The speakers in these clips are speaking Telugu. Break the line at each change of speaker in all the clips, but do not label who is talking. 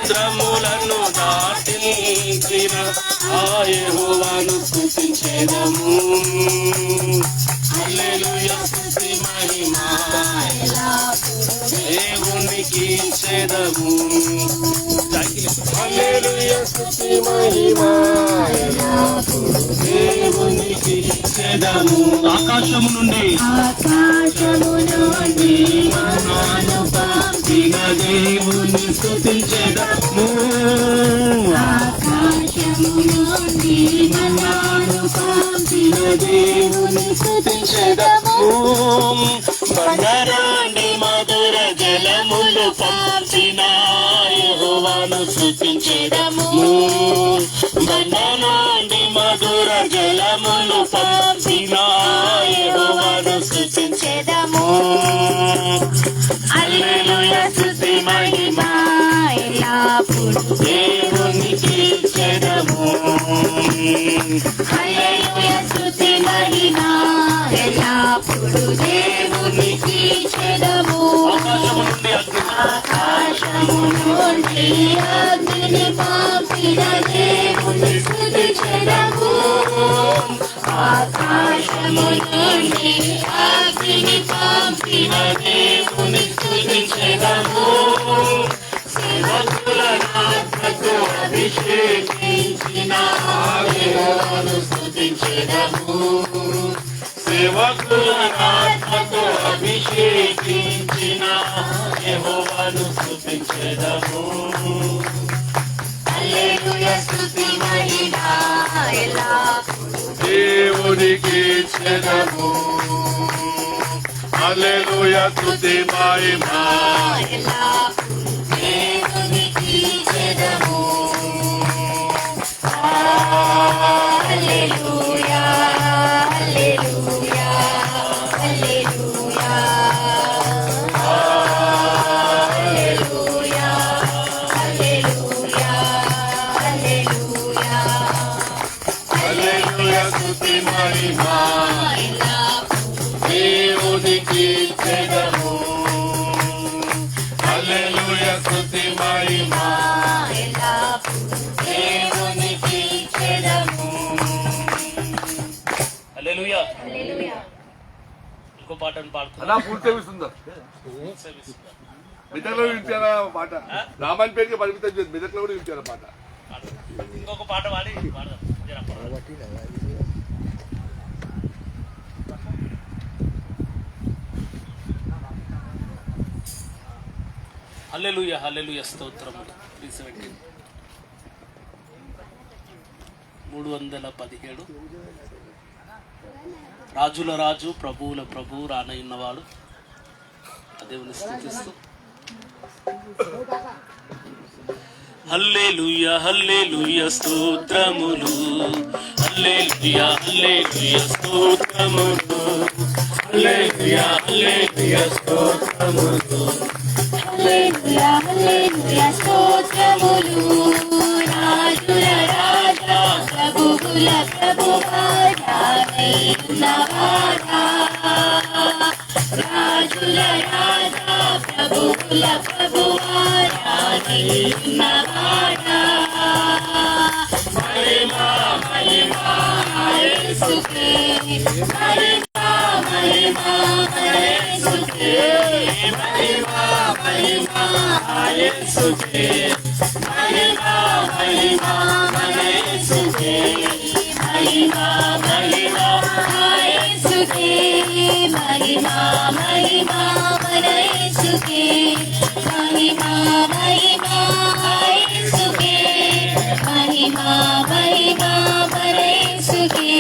సముద్రములను దాటించిన ఆ యెహోవాను స్తుతించెదము. హల్లెలూయా స్తుతి మహిమ దేవునికి ఇచ్చెదము. హల్లెలూయా స్తుతి మహిమ దేవునికి ఇచ్చెదము. ఆకాశము నుండి మన్నాను పంపిన దేవుని స్తుతించెదము. ఆకాశము నుండి మన్నాను పంపిన దేవుని స్తుతించెదము. బంగారాండి మధుర జలములు పంపిన యెహోవాను స్తుతించెదము. బంగారాండి మధుర జలములు పంపిన యెహోవాను స్తుతించెదము. హల్లెలూయా స్తుతి మహిమ ఎల్లప్పుడూ దేవునికి ఇచ్చెదము. హల్లెలూయా స్తుతి మహిమ ఎల్లప్పుడూ దేవునికి ఇచ్చెదము. ఆకాశము నుండి అగ్నిని పంపిన దేవుని స్తుతించెదము. ఆకాశము నుండి అగ్నిని పంపిన దేవుని స్తుతించెదము. సేవకులను ఆత్మతో అభిషేకించిన యెహోవాను స్తుతించెదము. సేవకులను ఆత్మతో అభిషేకించిన యెహోవాను స్తుతించెదము. హల్లెలూయా స్తుతి మహిమ ఎల్లప్పుడూ దేవునికి ఇచ్చెదము. హల్లెలూయా స్తుతి మహిమ ఎల్లప్పుడూ దేవునికి ఇచ్చెదము. హల్లెలూయా హల్లెలూయా హల్లెలూయా హల్లెలూయా హల్లెలూయా హల్లెలూయా హల్లెలూయా స్తుతి మహిమ దేవునికి ఇచ్చెదము. హల్లెలూయా స్తుతి మహిమ దేవునికి ఇచ్చెదము. హల్లెలూయా. ఇంకో పాటను పాడుతున్నా.
పూర్తి సేవిస్తుందా మెదక్లో వినిపించారా పాట? రామాయణ పేరుకి పరిమితం చేసి మెదక్లో కూడా వినిపించారా పాట?
ఇంకొక పాట పాడి పాడదాం. హల్లెలూయా హల్లెలూయా స్తోత్రములు. 317 రాజుల రాజు ప్రభువుల ప్రభు రానయ్యున్నవాడు దేవుని స్తుతిస్తూ హల్లెలూయా హల్లెలూయా స్తోత్రములు. హల్లెలూయా హల్లెలూయా స్తోత్రములు. హల్లెలూయా హల్లెలూయా స్తోత్రములు. హల్లెలూయా హల్లెలూయా స్తోత్రములు. రాజుల రాజా ప్రభువుల ప్రభువా రానయ్యున్నవాడా. రాజుల రాజా ప్రభువుల ప్రభువా రానయ్యున్నవాడా. మహిమా మహిమా యేసుకే. మహిమా మహిమా యేసుకే. మహిమా మహిమా యేసుకే. మహిమా మహిమా యేసుకే. మహిమా మహిమా యేసుకే. మహిమా మహిమా యేసుకే. మహిమా మహిమా యేసుకే. మహిమా మహిమా యేసుకే.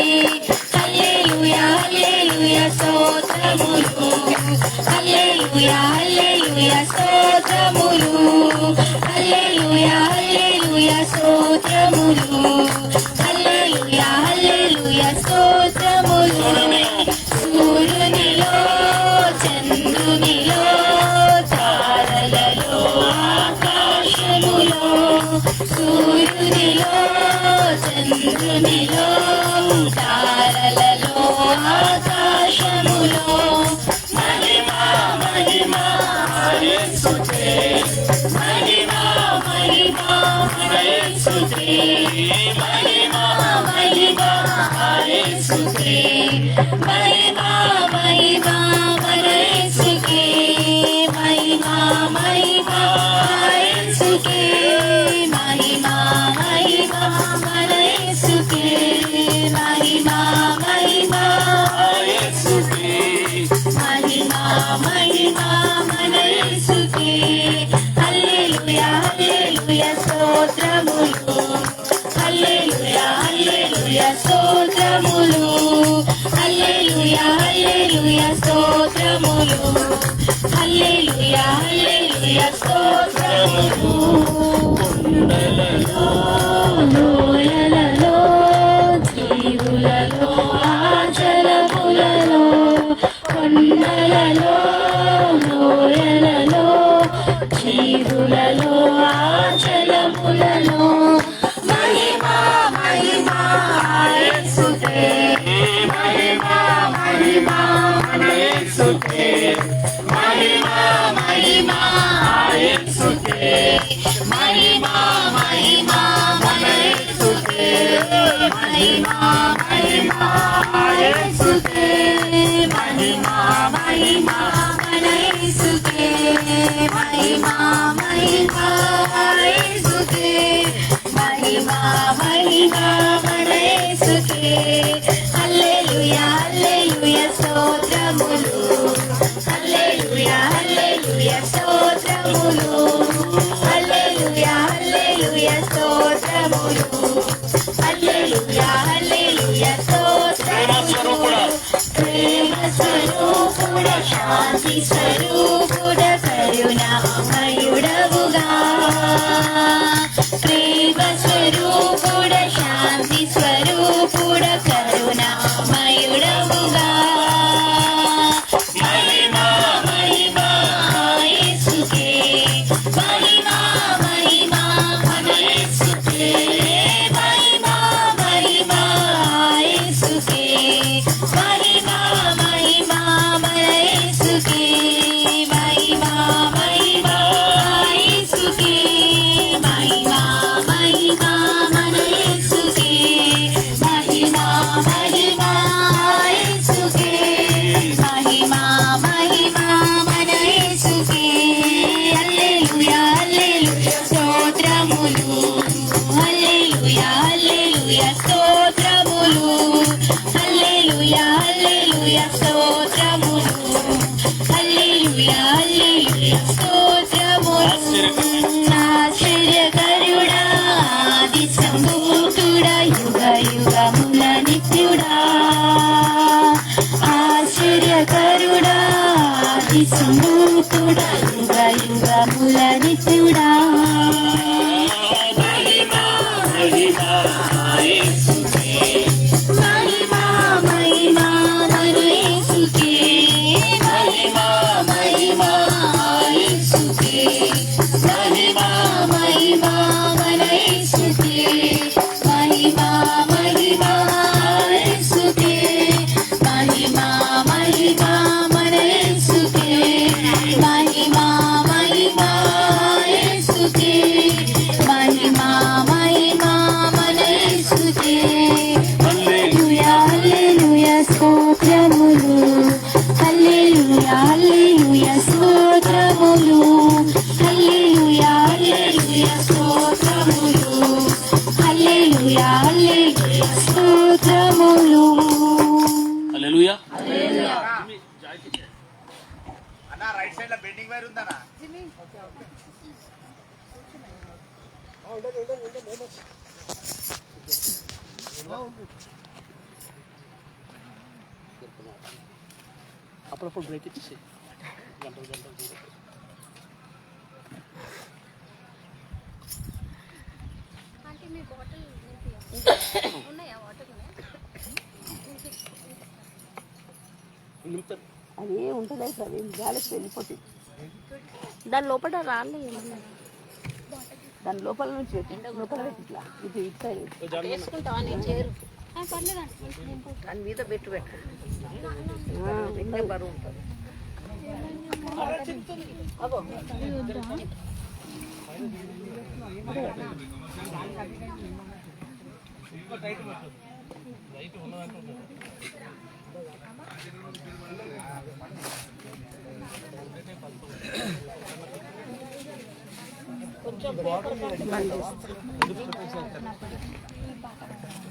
హల్లెలూయా హల్లెలూయా స్తోత్రములు. హల్లెలూయా హల్లెలూయా స్తోత్రములు. హల్లెలూయా హల్లెలూయా స్తోత్రములు. హల్లెలూయా హల్లెలూయా స్తోత్రములు. సూర్యునిలో చంద్రునిలో తారలలో ఆకాశములో. సూర్యునిలో చంద్రునిలో తారలలో ఆకాశములో. మహిమా మహిమా యేసుకే. महिमा महिमा मन येशुके महिमा महिमा येशुके महिमा महिमा मन येशुके महिमा महिमा येशुके महिमा महिमा मन येशुके महिमा महिमा येशुके महिमा महिमा मन येशुके హల్లెలూయా హల్లెలూయా స్తోత్రములు హల్లెలూయా హల్లెలూయా స్తోత్రములు హల్లెలూయా హల్లెలూయా స్తోత్రములు హల్లెలూయా హల్లెలూయా స్తోత్రములు కొండలలో లోయలలో జీవులలో ఆచలములలో కొండలలో లోయలలో జీవులలో ఆచలములలో మహిమా మహిమా యేసుకే మహిమా మహిమా యేసుకే మహిమా మహిమా యేసుకే మహిమా మహిమా యేసుకే మహిమా మహిమా యేసుకే మహిమా మహిమా యేసుకే महिमा महिमा येशुके महिमा महिमा मन येशुके हल्लेलूया हल्लेलूया स्तोत्रमुలు हल्लेलूया हल्लेलूया स्तोत्रमुలు हल्लेलूया हल्लेलूया स्तोत्रमुలు हल्लेलूया हल्लेलूया स्तोत्रमुలు ప్రేమ స్వరూపుడ శాంతి స్వరూపుడ కరుణామయుడవుగా ప్రేమ స్వరూపుడ శాంతి స్వరూపుడ కరుణామయుడవుగా మహిమా మహిమా యేసుకే మహిమా మహిమా యేసుకే మహిమా మహిమా యేసుకే మహిమా మహిమా యేసుకే महिमा महिमा येशुके महिमा महिमा मन येशुके महिमा महिमा येशुके महिमा महिमा मन येशुके हल्लेलूया हल्लेलूया स्तोत्रमुలు हल्लेलूया हल्लेलूया स्तोत्रमुలు हल्लेलूया हल्लेलूया स्तोत्रमुలు హల్లెలూయా హల్లెలూయా స్తోత్రములు ఆశ్చర్యకరుడా ఆది సంభూతుడా యుగ యుగముల నిత్యుడా ఆశ్చర్యకరుడా ఆది సంభూతుడా యుగ యుగముల నిత్యుడా మహిమా మహిమా యేసుకే మహిమా మహిమా యేసుకే महिमा महिमा येशुके महिमा महिमा मन येशुके महिमा महिमा येशुके महिमा महिमा मन येशुके महिमा महिमा येशुके महिमा महिमा मन येशुके हल्लेलूया हल्लेलूया स्तोत्रमुలు హల్లెలూయా హల్లెలూయా స్తోత్రములు హల్లెలూయా హల్లెలూయా స్తోత్రములు హల్లెలూయా హల్లెలూయా స్తోత్రములు
హల్లెలూయా
హల్లెలూయా
అన్న రైట్ సైడ్ లో బెండింగ్ వైర్ ఉందన్నా
అప్పుడప్పుడు బ్రేక్ ఇచ్చేసి గంటలు గంటలు చూడ
అంటే మీ బాటిల్ ఉన్నాయా వాటర్
నింపుతారు.
అది ఉంటుంది అది గాలికి వెళ్ళిపోతుంది. దాని లోపల రాళ్ళు ఏమన్నా దాని లోపల నుంచి లోపల పెట్టి ఇట్లా ఇది ఇటు సైడ్
వేసుకుంటావా నేను చేరు
దాని మీద పెట్టు బరువు ఉంటుంది. కొంచెం